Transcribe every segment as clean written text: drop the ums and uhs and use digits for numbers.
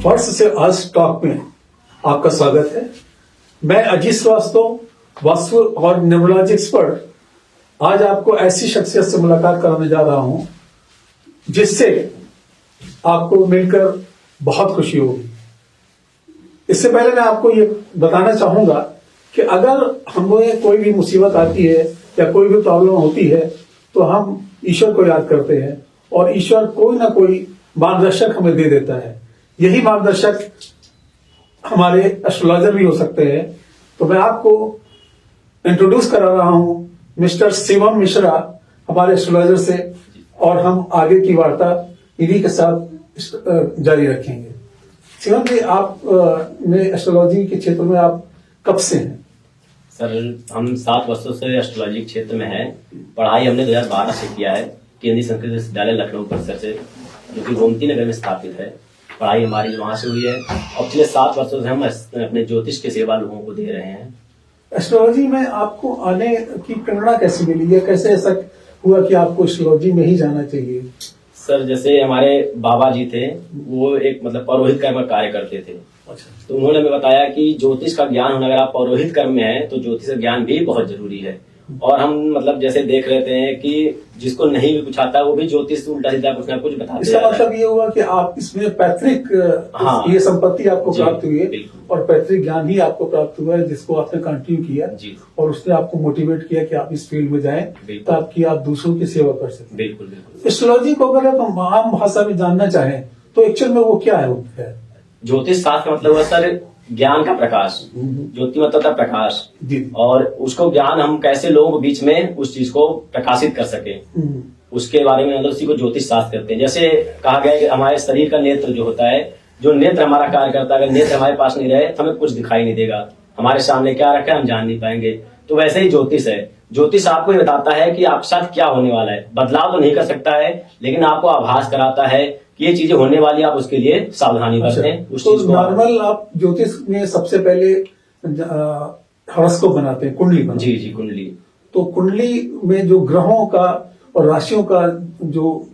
वर्ष से आज टॉक में आपका स्वागत है। मैं अजीत श्रीवास्तव, वास्तु और न्यूमरोलॉजी एक्सपर्ट, आज आपको ऐसी शख्सियत से मुलाकात कराने जा रहा हूं जिससे आपको मिलकर बहुत खुशी होगी। इससे पहले मैं आपको ये बताना चाहूंगा कि अगर हमें कोई भी मुसीबत आती है या कोई भी प्रॉब्लम होती है तो हम ईश्वर को याद करते हैं और ईश्वर कोई ना कोई मार्गदर्शक हमें दे देता है। यही मार्गदर्शक हमारे एस्ट्रोलॉजर भी हो सकते हैं। तो मैं आपको इंट्रोड्यूस करा रहा हूं मिस्टर शिवम मिश्रा, हमारे एस्ट्रोलॉजर से, और हम आगे की वार्ता इन्हीं के साथ जारी रखेंगे। शिवम जी, आप ने एस्ट्रोलॉजी के क्षेत्र में आप कब से हैं? सर, हम 7 वर्षों से एस्ट्रोलॉजी क्षेत्र में हैं। पढ़ाई हमने 2012 से किया है, केंद्रीय संस्कृत विश्वविद्यालय लखनऊ परिसर से, जो कि गोमती नगर में स्थापित है। पढ़ाई हमारी वहां से हुई है और पिछले 7 वर्षों से हम अपने ज्योतिष की सेवा लोगों को दे रहे हैं। एस्ट्रोलॉजी में आपको आने की प्रेरणा कैसे मिली है? कैसे ऐसा हुआ कि आपको एस्ट्रोलॉजी में ही जाना चाहिए? सर, जैसे हमारे बाबा जी थे, वो एक पुरोहित कर्म का कार्य करते थे। अच्छा। तो उन्होंने हमें बताया कि ज्योतिष का ज्ञान होना, अगर आप पौरोहित कर्म में हैं तो ज्योतिष का ज्ञान भी बहुत जरूरी है। और हम जैसे देख रहते हैं कि जिसको नहीं भी कुछ आता वो भी ज्योतिष उल्टा सीधा कुछ ना कुछ बताते। इसका मतलब ये हुआ कि आप इसमें पैतृक ये संपत्ति आपको प्राप्त हुई है और पैतृक ज्ञान ही आपको प्राप्त हुआ है, जिसको आपने कंटिन्यू किया जी। और उसने आपको मोटिवेट किया कि आप इस फील्ड में जाएं ताकि आप दूसरों की सेवा कर सकें। बिल्कुल बिल्कुल। एस्ट्रोलॉजी को अगर आप आम भाषा में जानना चाहें तो एक्चुअल में वो क्या है? ज्योतिष शास्त्र का मतलब है सर ज्ञान का प्रकाश। ज्योति मतलब था प्रकाश, और उसको ज्ञान हम कैसे लोगों के बीच में उस चीज को प्रकाशित कर सके, उसके बारे में उसी को ज्योतिष शास्त्र करते हैं। जैसे कहा गया है कि हमारे शरीर का नेत्र जो होता है, जो नेत्र हमारा कार्य करता है, अगर नेत्र हमारे पास नहीं रहे तो हमें कुछ दिखाई नहीं देगा, हमारे सामने क्या रखा है हम जान नहीं पाएंगे। तो वैसे ही ज्योतिष है। ज्योतिष आपको ये बताता है कि आपके साथ क्या होने वाला है। बदलाव तो नहीं कर सकता है, लेकिन आपको आभास कराता है कि ये चीजें होने वाली, आप उसके लिए सावधानी बरतें। उस चीज को नॉर्मल आप ज्योतिष में सबसे पहले हॉरोस्कोप बनाते हैं, कुंडली बनाते हैं। जी, कुंडली। तो कुंडली में जो ग्रहों का और राशियों का जो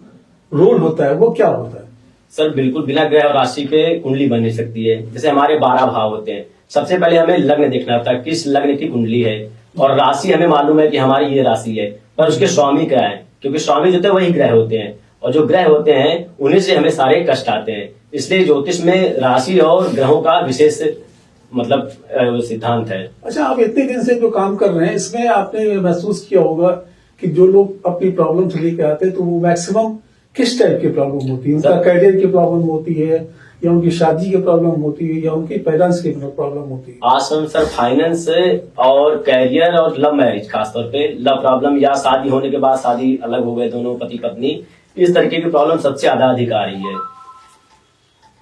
रोल होता है वो क्या होता है? सर, बिल्कुल बिना ग्रह और राशि के कुंडली बन नहीं सकती है। जैसे हमारे 12 भाव होते हैं, सबसे पहले हमें लग्न देखना होता है, किस लग्न की कुंडली है, और राशि हमें मालूम है कि हमारी ये राशि है, पर उसके स्वामी क्या है, क्योंकि स्वामी जो होते हैं वही ग्रह होते हैं, और जो ग्रह होते हैं उन्हीं से हमें सारे कष्ट आते हैं। इसलिए ज्योतिष में राशि और ग्रहों का विशेष सिद्धांत है। अच्छा, आप इतने दिन से जो काम कर रहे हैं, इसमें आपने महसूस किया होगा कि जो लोग अपनी प्रॉब्लम लेके आते हैं तो वो मैक्सिमम किस टाइप की प्रॉब्लम होती है? उनका करियर की प्रॉब्लम होती है, या उनकी शादी की प्रॉब्लम होती है, या उनकी पेरेंट्स की प्रॉब्लम होती है? आज सर फाइनेंस और कैरियर और लव मैरिज, खासतौर पे लव प्रॉब्लम, या शादी होने के बाद शादी अलग हो गए दोनों पति पत्नी, इस तरीके की प्रॉब्लम सबसे ज्यादा अधिक आ रही है।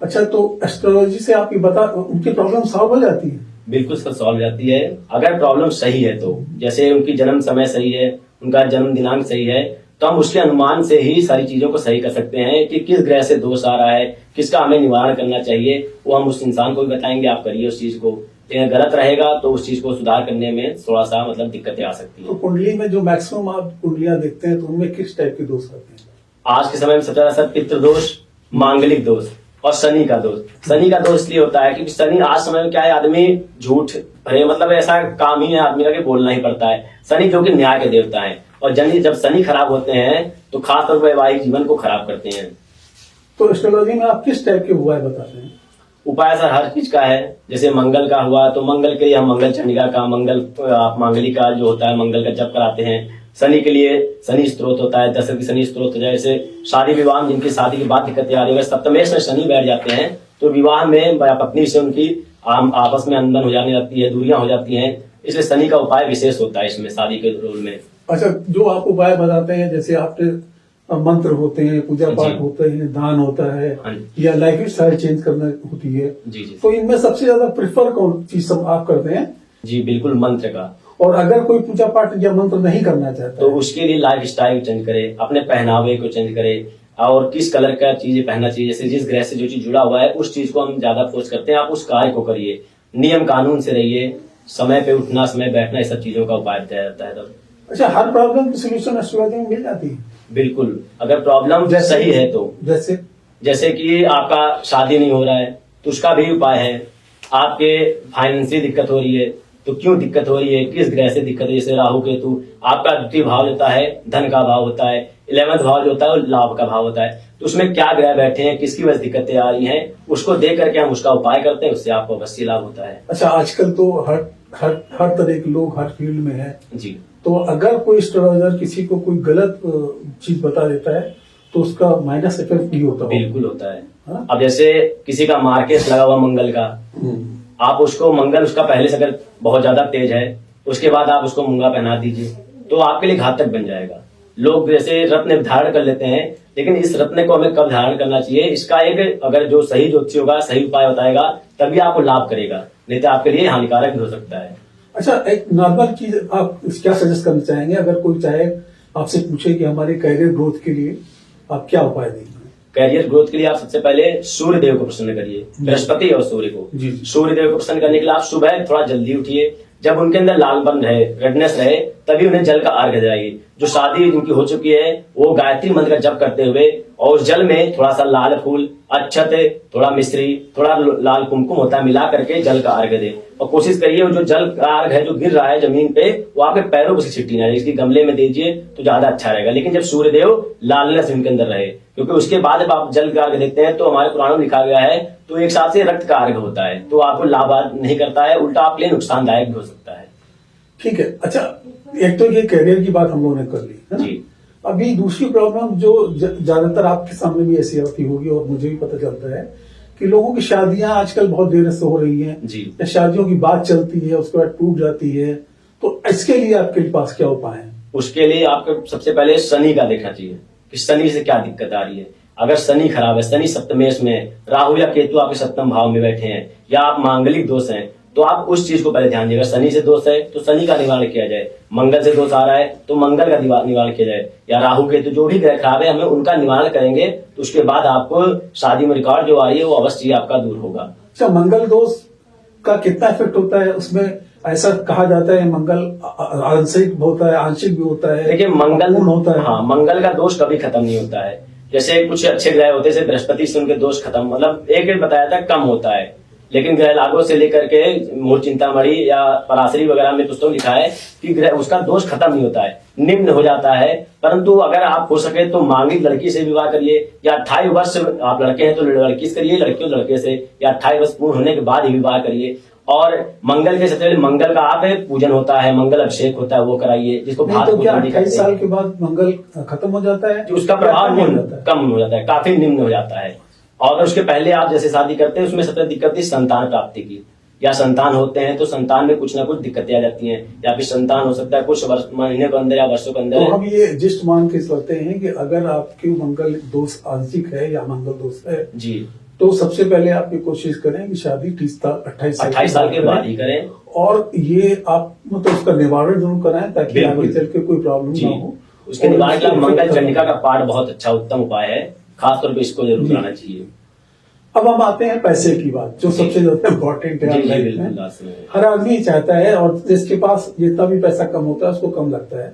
अच्छा, तो एस्ट्रोलॉजी से आप ये बता, उनकी प्रॉब्लम सॉल्व हो जाती है? बिल्कुल सर, सॉल्व हो जाती है अगर प्रॉब्लम सही है तो। जैसे उनकी जन्म समय सही है, उनका जन्म दिनांक सही है, तो हम उसके अनुमान से ही सारी चीजों को सही कर सकते हैं कि किस ग्रह से दोष आ रहा है, किसका हमें निवारण करना चाहिए, वो हम उस इंसान को भी बताएंगे, आप करिए उस चीज को। लेकिन गलत रहेगा तो उस चीज को सुधार करने में थोड़ा सा दिक्कतें आ सकती है। तो कुंडली में जो मैक्सिमम आप कुंडलियां देखते हैं तो उनमें किस टाइप के दोष आते हैं? आज के समय में सबसे ज्यादा सर पितृ दोष, मांगलिक दोष और शनि का दोष। शनि का दोष इसलिए होता है क्योंकि शनि आज समय में क्या है, आदमी झूठ ऐसा काम ही है आदमी का कि बोलना ही पड़ता है। शनि जो कि न्याय के देवता है, और जब शनि खराब होते हैं तो खासतौर पर वैवाहिक जीवन को खराब करते हैं। तो एस्ट्रोलॉजी में आप किस टाइप के उपाय बताते हैं? उपाय सर हर चीज का है। जैसे मंगल का हुआ तो मंगल के लिए हम मंगल चंडिका का, मांगलिक का जो होता है मंगल का जप कराते हैं। शनि के लिए शनि स्त्रोत होता है, 10 की शनि स्त्रोत। जैसे शादी विवाह में जिनकी शादी के बाद दिक्कतें आ रही है, सप्तमेश में शनि बैठ जाते हैं तो विवाह में पत्नी से उनकी आपस में अनबन हो जाने लगती है, दूरियां हो जाती हैं। इसलिए शनि का उपाय विशेष होता है इसमें, शादी के रोल में। अच्छा, जो आप उपाय बताते हैं, जैसे आपके मंत्र होते हैं, पूजा पाठ होते हैं, दान होता है, या लाइफ स्टाइल चेंज करना होती है, जी, तो इनमें सबसे ज्यादा प्रेफर कौन चीज आप करते हैं? जी बिल्कुल, मंत्र का। और अगर कोई पूजा पाठ या मंत्र नहीं करना चाहता तो उसके लिए लाइफ स्टाइल चेंज करे, अपने पहनावे को चेंज करे, और किस कलर का चीज पहनना चाहिए। जैसे जिस ग्रह से जो चीज जुड़ा हुआ है उस चीज को हम ज्यादा फोर्स करते हैं। आप उस कार्य को करिए, नियम कानून से रहिए, समय पे उठना, समय बैठना, ये सब चीजों का उपाय बताया जाता है। तब अच्छा, हर प्रॉब्लम की सोल्यूशन एस्ट्रोलॉजी में मिल जाती है? बिल्कुल, अगर प्रॉब्लम सही है तो। जैसे कि आपका शादी नहीं हो रहा है, तो उसका भी उपाय है। आपके फाइनेंशियल दिक्कत हो रही है तो क्यों दिक्कत हो रही है, किस ग्रह से दिक्कत है, जैसे राहु केतु, आपका द्वितीय भाव होता है धन का भाव होता है, 11वां भाव जो होता है वो लाभ का भाव होता है, तो उसमें क्या ग्रह बैठे हैं, किसकी वजह से दिक्कतें आ रही हैं, उसको देख करके हम उसका उपाय करते हैं, उससे आपको अवश्य लाभ होता है। अच्छा, आजकल तो हर तरह के लोग हर फील्ड में है जी। तो अगर कोई एस्ट्रोलॉजर किसी को कोई गलत चीज बता देता है तो उसका माइनस इफेक्ट भी होता है। बिल्कुल होता है। हाँ? अब जैसे किसी का मार्केट लगा हुआ मंगल का, आप उसको मंगल उसका पहले से अगर बहुत ज्यादा तेज है, उसके बाद आप उसको मूंगा पहना दीजिए तो आपके लिए घातक बन जाएगा। लोग जैसे रत्न धारण कर लेते हैं, लेकिन इस रत्न को हमें कब धारण करना चाहिए, इसका एक अगर जो सही ज्योतिषी होगा, सही उपाय बताएगा, तभी आपको लाभ करेगा, नहीं तो आपके लिए हानिकारक भी हो सकता है। अच्छा, एक नॉर्मल चीज आप क्या सजेस्ट करना चाहेंगे अगर कोई चाहे आपसे पूछे कि हमारे कैरियर ग्रोथ के लिए आप क्या उपाय देंगे? कैरियर ग्रोथ के लिए आप सबसे पहले सूर्य देव को प्रसन्न करिए, बृहस्पति और सूर्य को। जी। सूर्य देव को प्रसन्न करने के लिए आप सुबह थोड़ा जल्दी उठिए, जब उनके अंदर लालपन रहे, रेडनेस रहे, तभी उन्हें जल का अर्घ्य दिलाइए। जो शादी जिनकी हो चुकी है वो गायत्री मंत्र का जप करते हुए और उस जल में थोड़ा सा लाल फूल, अक्षत, थोड़ा मिश्री, थोड़ा लाल कुमकुम होता है, मिला करके जल का अर्घ्य दे। और कोशिश करिए वो जो जल का अर्घ्य है जो गिर रहा है जमीन पे, वो आपके पैरों पर छिट्टी ना रहे, इसकी गमले में दीजिए तो ज्यादा अच्छा रहेगा। लेकिन जब सूर्यदेव लालनेस उनके अंदर रहे, क्योंकि उसके बाद जब आप जल का अर्घ्य देते हैं तो हमारे पुराणों में लिखा गया है तो एक साथ से रक्त का अर्घ्य होता है, तो आपको लाभ नहीं करता है, उल्टा आपके लिए नुकसानदायक भी हो सकता है। ठीक है। अच्छा, एक तो ये कैरियर की बात हम लोगों ने कर ली है ना? जी। अभी दूसरी प्रॉब्लम जो ज्यादातर आपके सामने भी ऐसी आती होगी और मुझे भी पता चलता है कि लोगों की शादियां आजकल बहुत देर से हो रही हैं जी। या शादियों की बात चलती है उसके बाद टूट जाती है, तो इसके लिए आपके पास क्या उपाय है? उसके लिए आपको सबसे पहले शनि का देखना चाहिए कि शनि से क्या दिक्कत आ रही है। अगर शनि खराब है, शनि सप्तमेश में, राहु या केतु आपके सप्तम भाव में बैठे हैं, या आप मांगलिक दोष हैं, तो आप उस चीज को पहले ध्यान दीजिएगा। शनि से दोष है तो शनि का निवारण किया जाए, मंगल से दोष आ रहा है तो मंगल का निवारण किया जाए, या राहु केतु जो भी ग्रह खराब है हमें उनका निवारण करेंगे तो उसके बाद आपको शादी में रिकॉर्ड जो आ रही है वो अवश्य आपका दूर होगा। अच्छा, मंगल दोष का कितना इफेक्ट होता है? उसमें ऐसा कहा जाता है मंगल आंशिक होता है, आंशिक भी होता है, देखिए मंगल होता है। हाँ, मंगल का दोष कभी खत्म नहीं होता है। जैसे कुछ अच्छे ग्रह होते हैं, जैसे बृहस्पति से उनके दोष खत्म, मतलब एक बताया था कम होता है, लेकिन ग्रह लागों से लेकर के मूल चिंतामणि या पराशरी वगैरह में पुस्तक लिखा है कि ग्रह उसका दोष खत्म नहीं होता है, निम्न हो जाता है। परंतु अगर आप हो सके तो मांगलिक लड़की से विवाह करिए, या 28 वर्ष आप लड़के हैं तो लड़की से करिए, लड़की लड़के से, या 28 वर्ष पूर्ण होने के बाद ही विवाह करिए। और मंगल के सबसे पहले मंगल का आप पूजन होता है, मंगल अभिषेक होता है, वो कराइए, जिसको नहीं तो क्या 28 साल के बाद मंगल खत्म हो जाता है? उसका प्रभाव कम हो जाता है, काफी निम्न हो जाता है। और उसके पहले आप जैसे शादी करते हैं उसमें सबसे दिक्कत थी संतान प्राप्ति की, या संतान होते हैं तो संतान में कुछ ना कुछ दिक्कतें आ जाती हैं, या फिर संतान हो सकता है कुछ महीने के अंदर या वर्षों के अंदर। तो हम ये जिस्ट मान के चलते हैं कि अगर आपके मंगल दोष आंशिक है या मंगल दोष है जी, तो सबसे पहले आप ये कोशिश करें कि शादी 28 साल के बाद ही करें, और ये आप मतलब उसका निवारण जरूर कराएं ताकि आगे चल के कोई प्रॉब्लम ना हो। उसके निवारण के लिए मंगल चंडिका का पाठ बहुत अच्छा उत्तम उपाय है, खासतौर पर इसको जरूर कराना चाहिए। अब हम आते हैं पैसे की बात, जो सबसे ज्यादा इम्पोर्टेंट है लाइफ में। हर आदमी चाहता है, और जिसके पास जितना भी पैसा कम होता है उसको कम लगता है,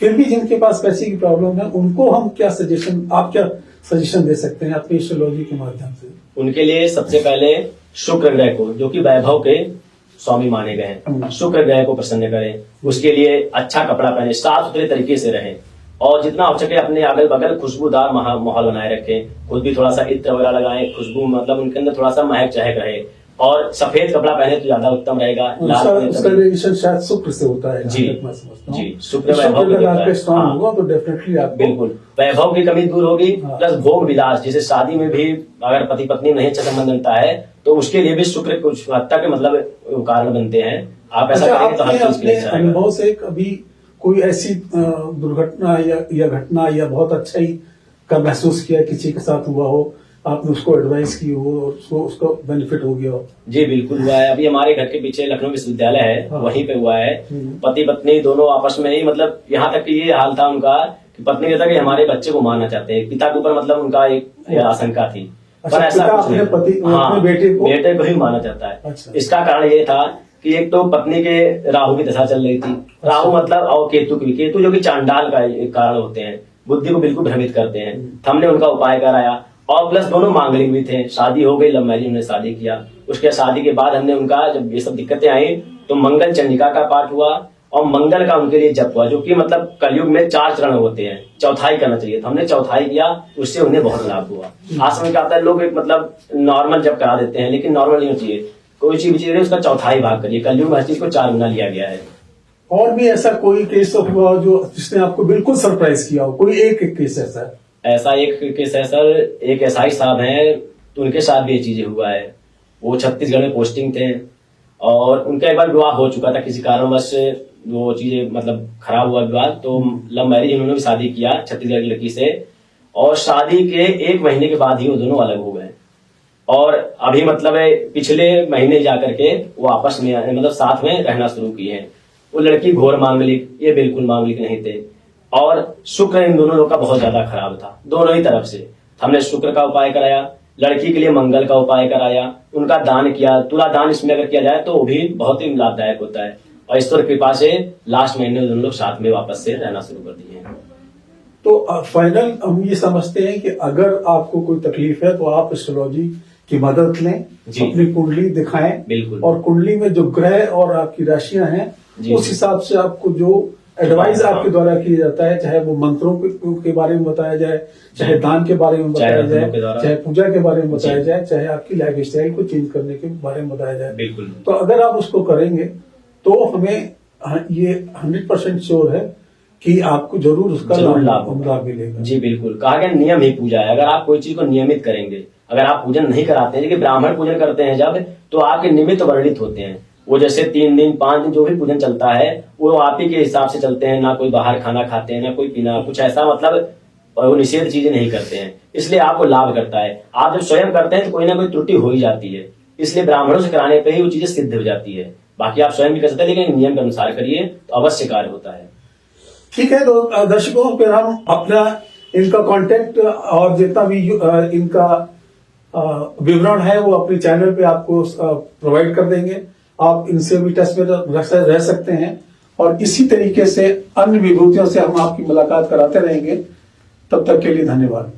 फिर भी जिनके पास पैसे की प्रॉब्लम है उनको हम क्या सजेशन दे सकते हैं अपनी एस्ट्रोलॉजी के माध्यम से? उनके लिए सबसे पहले शुक्र ग्रह को, जो कि वैभव के स्वामी माने गए हैं, शुक्र ग्रह को प्रसन्न करें। उसके लिए अच्छा कपड़ा पहने, साफ सुथरे तरीके से रहें, और जितना हो सके अपने अगल बगल खुशबूदार माहौल बनाए रखें। खुद भी थोड़ा सा इत्र वगैरह लगाएं, खुशबू मतलब उनके अंदर थोड़ा सा महक चहक रहे, और सफेद कपड़ा पहने तो ज्यादा उत्तम रहेगा। उसका रिलेशन शायद शुक्र से होता है जी, मैं समझता हूं। जी, शुक्र वैभव आपका स्ट्रांग होगा तो डेफिनेटली आप बिल्कुल वैभव की कमी दूर होगी। प्लस भोग विलास, जैसे शादी में भी अगर पति पत्नी नहीं अच्छा संबंध बनता है तो उसके लिए भी शुक्र कुछ हद तक मतलब कारण बनते हैं। आप ऐसा करेंगे तो हर चीज के लिए अनुभव से कभी कोई ऐसी दुर्घटना या घटना या बहुत अच्छा ही का महसूस किया, किसी के साथ हुआ हो, आपने उसको एडवाइस की हो और उसको बेनिफिट हो गया हो? जी बिल्कुल हुआ है। अभी हमारे घर के पीछे लखनऊ विश्वविद्यालय है, वहीं पे हुआ है। पति पत्नी दोनों आपस में ही, मतलब यहाँ तक कि ये हाल था उनका कि पत्नी कहता कि हमारे बच्चे को मारना चाहते हैं, पिता के ऊपर मतलब उनका एक आशंका थी। पर ऐसा अपने पति अपने बेटे को ही मारना चाहता है। अच्छा। इसका कारण ये था कि एक तो पत्नी के राहु की दशा चल रही थी, राहु मतलब और केतु जो कि चांडाल का एक कारण होते हैं, बुद्धि को बिल्कुल भ्रमित करते हैं। हमने उनका उपाय कराया और प्लस दोनों मांगलिक भी थे। शादी हो गई, लव मैरिज, उन्होंने शादी किया। उसके शादी के बाद हमने उनका जब ये सब दिक्कतें आई तो मंगल चंडिका का पाठ हुआ और मंगल का उनके लिए जप हुआ, जो कि मतलब कलयुग में 4 चरण होते हैं, चौथाई करना चाहिए था। हमने चौथाई किया, उससे उन्हें बहुत लाभ हुआ। आज समय क्या होता है, लोग एक मतलब नॉर्मल जप करा देते हैं, लेकिन नॉर्मल नहीं होना चाहिए। कोई चीज उसका चौथाई भाग करिए। कलयुग में हर चीज को 4 गुना लिया गया है। और भी ऐसा कोई केस हुआ जो जिसने आपको बिल्कुल सरप्राइज किया हो? कोई एक केस ऐसा एक केस है सर, एक एसआई साहब हैं, तो उनके साथ भी ये चीजें हुआ है। वो छत्तीसगढ़ में पोस्टिंग थे और उनका एक बार विवाह हो चुका था, किसी कारणवश वो चीजें मतलब खराब हुआ विवाह, तो लव मैरिज उन्होंने भी शादी किया छत्तीसगढ़ की लड़की से, और शादी के 1 महीने के बाद ही वो दोनों अलग हो गए। और अभी मतलब पिछले महीने जाकर के वो आपस में मतलब साथ में रहना शुरू किए हैं। वो लड़की घोर मांगलिक, ये बिल्कुल मांगलिक नहीं थे। और शुक्र इन दोनों लोग का बहुत ज्यादा खराब था, दोनों ही तरफ से। हमने शुक्र का उपाय कराया, लड़की के लिए मंगल का उपाय कराया, उनका दान किया। तुला दान इसमें अगर किया जाए तो वो भी बहुत ही लाभदायक होता है। और ईश्वर कृपा से लास्ट महीने दोनों लोग साथ में वापस से रहना शुरू कर दिए हैं। तो फाइनल हम ये समझते हैं कि अगर आपको कोई तकलीफ है तो आप एस्ट्रोलॉजी की मदद लें, अपनी कुंडली दिखाएं, बिल्कुल, और कुंडली में जो ग्रह और आपकी राशियां हैं उस हिसाब से आपको जो एडवाइस आपके द्वारा किया जाता है, चाहे वो मंत्रों के बारे में बताया जाए, चाहे दान के बारे में बताया जाए, चाहे पूजा के बारे में बताया जाए, चाहे आपकी लाइफ स्टाइल को चेंज करने के बारे में बताया जाए, बिल्कुल। तो अगर आप उसको करेंगे तो हमें ये 100% श्योर है कि आपको जरूर उसका लाभ मिलेगा। जी बिल्कुल, कहा गया नियम ही पूजा है। अगर आप कोई चीज को नियमित करेंगे, अगर आप पूजन नहीं कराते हैं, जैसे ब्राह्मण पूजन करते हैं जब, तो आपके निमित्त वर्णित होते हैं। वो जैसे 3 दिन 5 दिन जो भी पूजन चलता है वो आप ही के हिसाब से चलते हैं। ना कोई बाहर खाना खाते हैं, ना कोई पीना, कुछ ऐसा मतलब वो निषेध चीजें नहीं करते हैं, इसलिए आपको लाभ करता है। आप जब स्वयं करते हैं तो कोई ना कोई त्रुटि हो ही जाती है, इसलिए ब्राह्मणों से कराने पे ही वो चीजें सिद्ध हो जाती है। बाकी आप स्वयं भी कर सकते हैं, लेकिन नियम के अनुसार करिए तो अवश्य कार्य होता है। ठीक है, तो दर्शकों फिर हम अपना इनका कांटेक्ट और जितना भी इनका विवरण है वो अपने चैनल पे आपको प्रोवाइड कर देंगे। आप इनसे भी टच में रह सकते हैं और इसी तरीके से अन्य विभूतियों से हम आपकी मुलाकात कराते रहेंगे। तब तक के लिए धन्यवाद।